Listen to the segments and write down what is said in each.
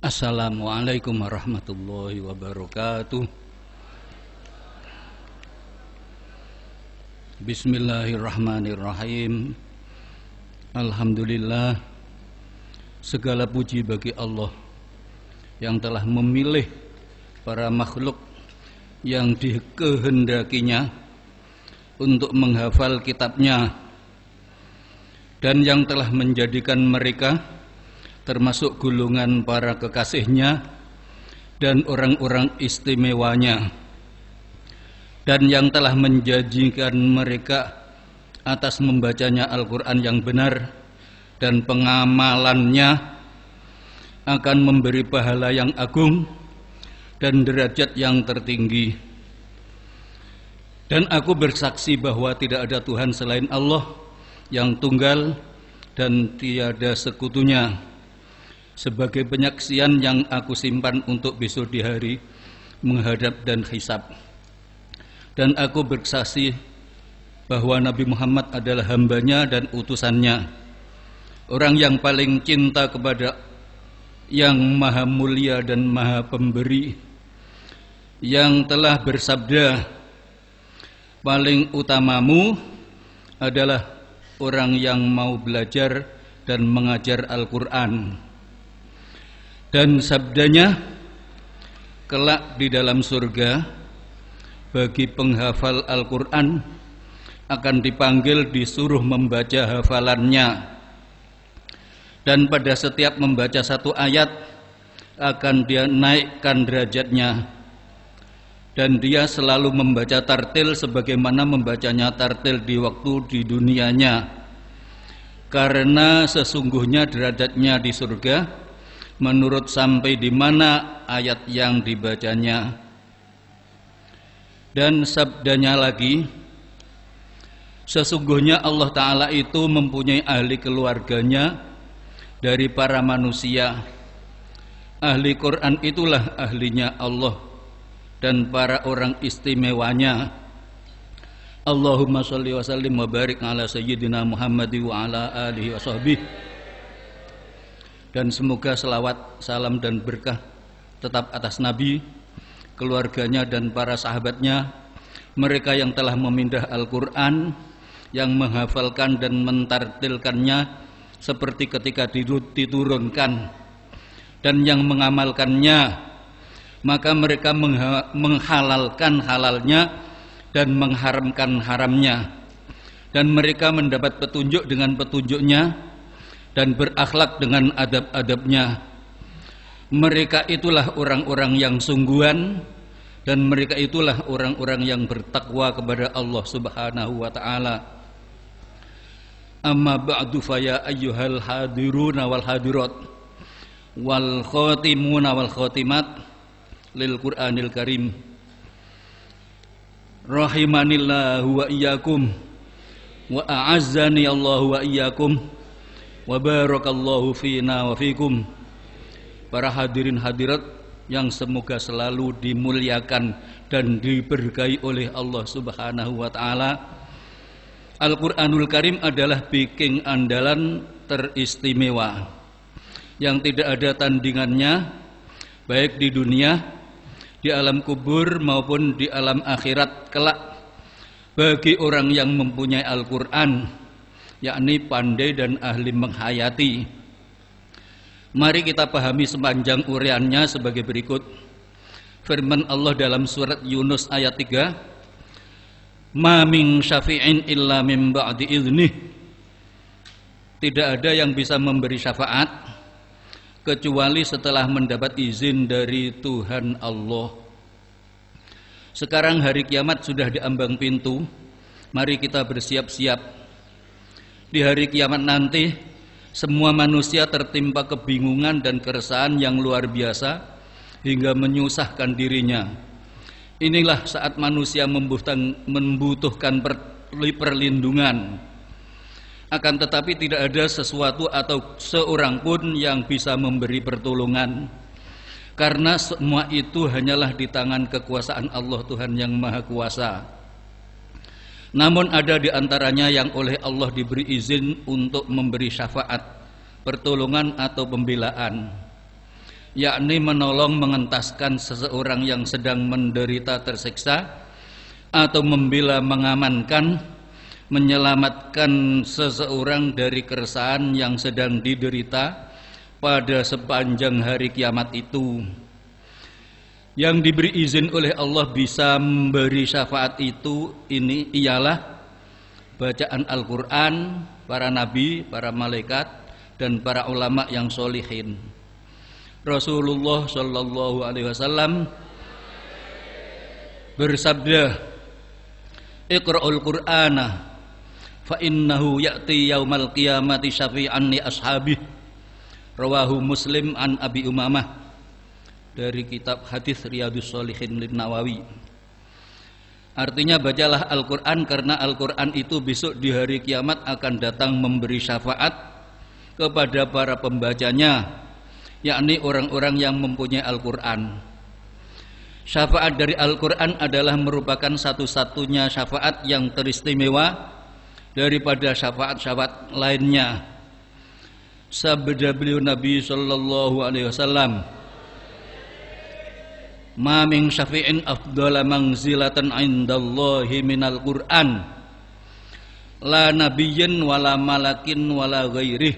Assalamualaikum warahmatullahi wabarakatuh. Bismillahirrahmanirrahim. Alhamdulillah, segala puji bagi Allah yang telah memilih para makhluk yang dikehendakinya untuk menghafal kitabnya, dan yang telah menjadikan mereka termasuk golongan para kekasihnya dan orang-orang istimewanya, dan yang telah menjanjikan mereka atas membacanya Al-Quran yang benar dan pengamalannya akan memberi pahala yang agung dan derajat yang tertinggi. Dan aku bersaksi bahwa tidak ada Tuhan selain Allah yang tunggal dan tiada sekutunya, sebagai penyaksian yang aku simpan untuk besok di hari menghadap dan hisab. Dan aku bersaksi bahwa Nabi Muhammad adalah hambanya dan utusannya, orang yang paling cinta kepada yang maha mulia dan maha pemberi, yang telah bersabda, paling utamamu adalah orang yang mau belajar dan mengajar Al-Quran. Dan sabdanya, kelak di dalam surga bagi penghafal Al-Quran akan dipanggil disuruh membaca hafalannya, dan pada setiap membaca satu ayat akan dia naikkan derajatnya, dan dia selalu membaca tartil sebagaimana membacanya tartil di waktu di dunianya, karena sesungguhnya derajatnya di surga menurut sampai di mana ayat yang dibacanya. Dan sabdanya lagi, sesungguhnya Allah Ta'ala itu mempunyai ahli keluarganya dari para manusia. Ahli Quran itulah ahlinya Allah dan para orang istimewanya. Allahumma sholli wa sallim wa barik ala sayyidina Muhammad wa ala alihi wa sahbihi. Dan semoga selawat, salam dan berkah tetap atas Nabi, keluarganya dan para sahabatnya, mereka yang telah memindah Al-Quran, yang menghafalkan dan mentartilkannya seperti ketika diturunkan, dan yang mengamalkannya, maka mereka menghalalkan halalnya dan mengharamkan haramnya, dan mereka mendapat petunjuk dengan petunjuknya dan berakhlak dengan adab-adabnya. Mereka itulah orang-orang yang sungguhan, dan mereka itulah orang-orang yang bertakwa kepada Allah Subhanahu wa ta'ala. Amma ba'du fa ya ayyuhal hadiruna wal hadirat wal khatimuna wal khatimat lil Qur'anil Karim, rahimanillahu wa iyyakum wa a'azzani Allahu wa iyyakum wa barakallahu fina wa fikum. Para hadirin hadirat yang semoga selalu dimuliakan dan diberkahi oleh Allah Subhanahu wa ta'ala. Al-Quranul Karim adalah biking andalan teristimewa yang tidak ada tandingannya, baik di dunia, di alam kubur maupun di alam akhirat kelak, bagi orang yang mempunyai Al-Quran, yakni pandai dan ahli menghayati. Mari kita pahami sepanjang uraiannya sebagai berikut. Firman Allah dalam surat Yunus ayat 3, ma min syafi'in illa min ba'di idnih, tidak ada yang bisa memberi syafaat kecuali setelah mendapat izin dari Tuhan Allah. Sekarang hari kiamat sudah diambang pintu, mari kita bersiap-siap. Di hari kiamat nanti, semua manusia tertimpa kebingungan dan keresahan yang luar biasa hingga menyusahkan dirinya. Inilah saat manusia membutuhkan perlindungan. Akan tetapi tidak ada sesuatu atau seorang pun yang bisa memberi pertolongan, karena semua itu hanyalah di tangan kekuasaan Allah Tuhan yang Maha Kuasa. Namun ada di antaranya yang oleh Allah diberi izin untuk memberi syafaat, pertolongan atau pembelaan. yakni menolong mengentaskan seseorang yang sedang menderita tersiksa, atau membela mengamankan menyelamatkan seseorang dari keresahan yang sedang diderita pada sepanjang hari kiamat itu. Yang diberi izin oleh Allah bisa memberi syafaat itu ialah bacaan Al-Quran, para nabi, para malaikat, dan para ulama yang solihin. Rasulullah Shallallahu Alaihi Wasallam bersabda, "Iqra'ul Qur'ana fa innahu ya'ti yaumal qiyamati syafi'an li ashabihi." Rawahu Muslim an Abi Umamah, dari kitab hadis Riyadhus Shalihin lin Nawawi. Artinya bacalah Al-Quran karena Al-Quran itu besok di hari kiamat akan datang memberi syafaat kepada para pembacanya, yakni orang-orang yang mempunyai Al-Quran. Syafaat dari Al-Quran adalah merupakan satu-satunya syafaat yang teristimewa daripada syafaat-syafaat lainnya. Sabda beliau Nabi Sallallahu Alaihi Wasallam, "Ma min syafi'in afdala manzilatan indallahi minal Qur'an, la nabiyyin wala malakin wala ghairih."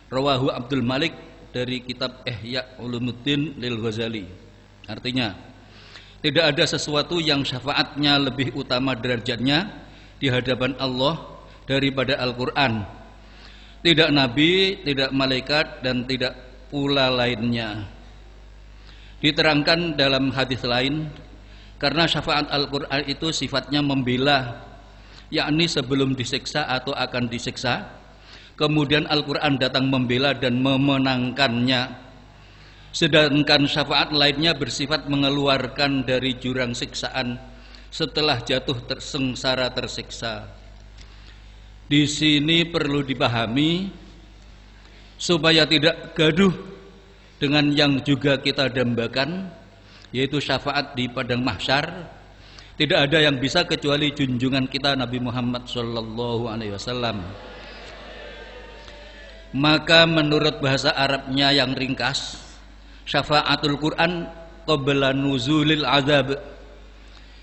Rawahu Abdul Malik, dari kitab Ihya Ulumuddin lil Ghazali. Artinya, tidak ada sesuatu yang syafaatnya lebih utama derajatnya di hadapan Allah daripada Al-Quran. Tidak nabi, tidak malaikat, dan tidak pula lainnya. Diterangkan dalam hadis lain, karena syafaat Al-Quran itu sifatnya membela, yakni sebelum disiksa atau akan disiksa, kemudian Al-Quran datang membela dan memenangkannya. Sedangkan syafaat lainnya bersifat mengeluarkan dari jurang siksaan setelah jatuh sengsara tersiksa. Di sini perlu dipahami supaya tidak gaduh dengan yang juga kita dambakan, yaitu syafaat di padang mahsyar. Tidak ada yang bisa kecuali junjungan kita Nabi Muhammad Sallallahu Alaihi Wasallam. Maka menurut bahasa Arabnya yang ringkas, syafaatul Quran qabla nuzulil azab.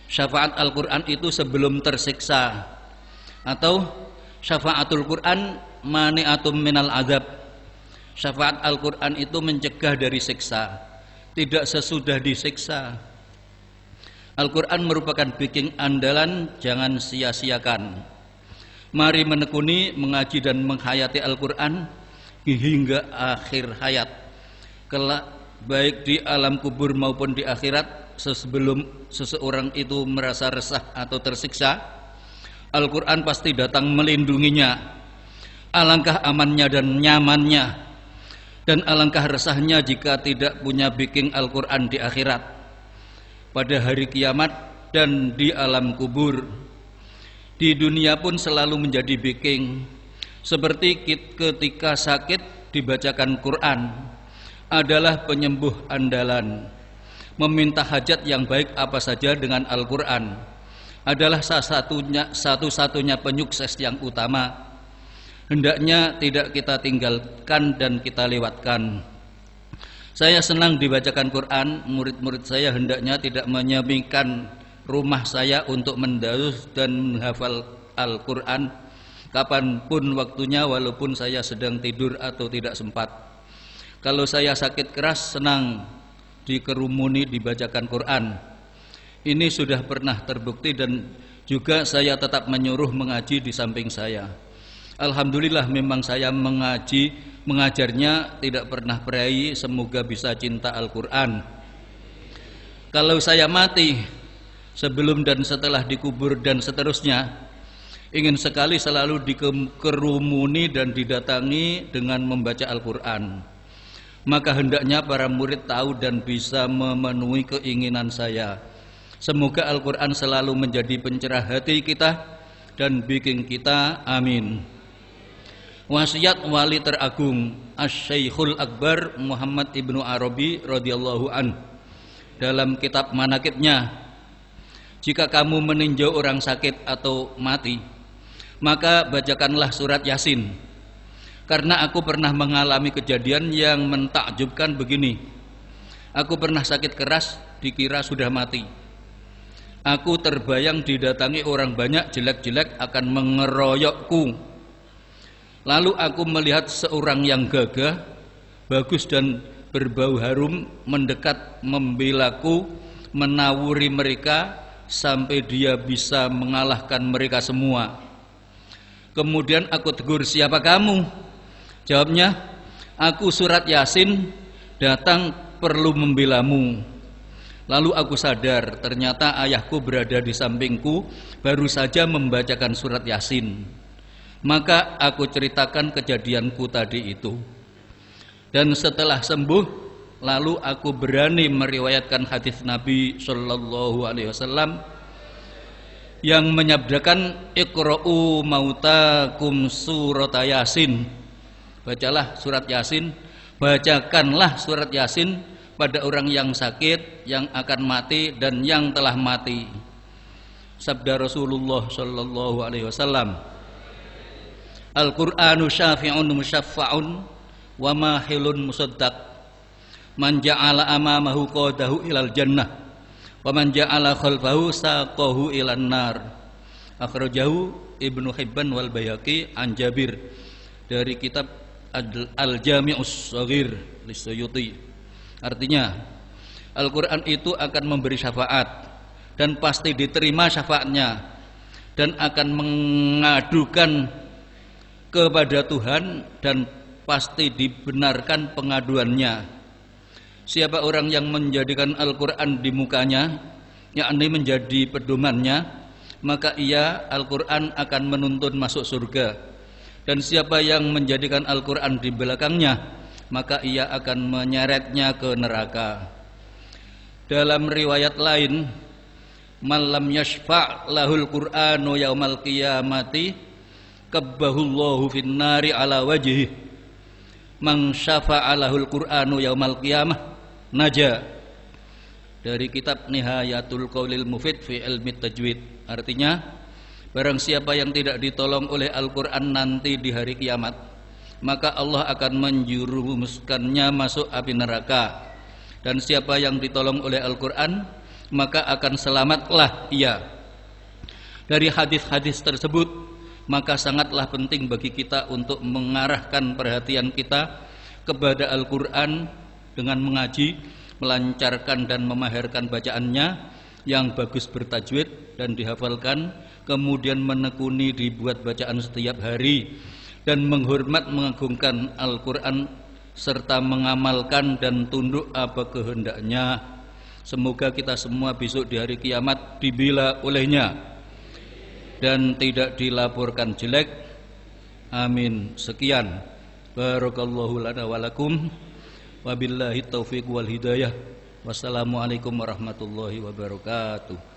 Syafaat Al-Quran itu sebelum tersiksa, atau syafaatul Quran mani'atum minal azab. Syafaat Al-Quran itu mencegah dari siksa, tidak sesudah disiksa. Al-Quran merupakan bikin andalan, jangan sia-siakan. Mari menekuni, mengaji dan menghayati Al-Quran hingga akhir hayat kelak, baik di alam kubur maupun di akhirat. Sebelum seseorang itu merasa resah atau tersiksa, Al-Quran pasti datang melindunginya. Alangkah amannya dan nyamannya, dan alangkah resahnya jika tidak punya biking Al-Quran di akhirat, pada hari kiamat dan di alam kubur. Di dunia pun selalu menjadi biking, seperti ketika sakit dibacakan Quran adalah penyembuh andalan. Meminta hajat yang baik apa saja dengan Al-Quran adalah satu-satunya penyukses yang utama. Hendaknya tidak kita tinggalkan dan kita lewatkan. Saya senang dibacakan Quran. Murid-murid saya hendaknya tidak menyemikan rumah saya untuk mendarus dan menghafal Al-Quran kapanpun waktunya, walaupun saya sedang tidur atau tidak sempat. Kalau saya sakit keras, senang dikerumuni dibacakan Quran. Ini sudah pernah terbukti, dan juga saya tetap menyuruh mengaji di samping saya. Alhamdulillah memang saya mengajarnya tidak pernah perai. Semoga bisa cinta Al-Quran. Kalau saya mati, sebelum dan setelah dikubur dan seterusnya, ingin sekali selalu dikerumuni dan didatangi dengan membaca Al-Quran. Maka hendaknya para murid tahu dan bisa memenuhi keinginan saya. Semoga Al-Quran selalu menjadi pencerah hati kita dan bikin kita, amin. Wasiat wali teragung Asy-Syaikhul Akbar Muhammad Ibnu Arabi radhiyallahu an, dalam kitab manakibnya, jika kamu meninjau orang sakit atau mati, maka bacakanlah surat Yasin. Karena aku pernah mengalami kejadian yang mentakjubkan begini. Aku pernah sakit keras, dikira sudah mati. Aku terbayang didatangi orang banyak jelek-jelek akan mengeroyokku. Lalu aku melihat seorang yang gagah, bagus dan berbau harum mendekat membelaku, menawuri mereka sampai dia bisa mengalahkan mereka semua. Kemudian aku tegur, siapa kamu? Jawabnya, aku Surat Yasin, datang perlu membelamu. Lalu aku sadar, ternyata ayahku berada di sampingku, baru saja membacakan Surat Yasin. Maka aku ceritakan kejadianku tadi itu. Dan setelah sembuh, lalu aku berani meriwayatkan hadis Nabi Shallallahu Alaihi Wasallam yang menyabdakan, Iqra'u mautakum surat Yasin. Bacalah surat Yasin, bacakanlah surat Yasin pada orang yang sakit, yang akan mati dan yang telah mati. Sabda Rasulullah Shallallahu Alaihi Wasallam, Al-Qur'anu syafi'un musyaffa'un wa mahilun musaddaq. Man ja'ala amamahu qadahu ilal jannah wa man ja'ala khalfahu saqahu ilan nar. Akhrajahu Ibnu Hibban wal Baihaqi an Jabir, dari kitab Al-Jami'us Shaghir Lisuyuti. Artinya, Al-Quran itu akan memberi syafaat dan pasti diterima syafaatnya, dan akan mengadukan kepada Tuhan dan pasti dibenarkan pengaduannya. Siapa orang yang menjadikan Al-Quran di mukanya, yakni menjadi pedomannya, maka ia Al-Quran akan menuntun masuk surga. Dan siapa yang menjadikan Al-Quran di belakangnya, maka ia akan menyeretnya ke neraka. Dalam riwayat lain, malam yashfa' lahul Qur'anu yaumal qiyamati kabbahullahu finnari ala wajhi. Man syafa'a lahul Qur'anu yaumal qiyamah naja. Dari kitab Nihayatul Qaulil Mufid fi Ilmi Tajwid. Artinya, barang siapa yang tidak ditolong oleh Al-Quran nanti di hari kiamat, maka Allah akan menjerumuskannya masuk api neraka. Dan siapa yang ditolong oleh Al-Quran, maka akan selamatlah ia. Dari hadis-hadis tersebut, maka sangatlah penting bagi kita untuk mengarahkan perhatian kita kepada Al-Quran dengan mengaji, melancarkan dan memaherkan bacaannya yang bagus bertajwid dan dihafalkan, kemudian menekuni dibuat bacaan setiap hari, dan menghormat mengagungkan Al-Quran serta mengamalkan dan tunduk apa kehendaknya. Semoga kita semua besok di hari kiamat dibela olehnya dan tidak dilaporkan jelek. Amin. Sekian. Barakallahu lana walakum. Wabillahi taufiq wal hidayah. Wassalamualaikum warahmatullahi wabarakatuh.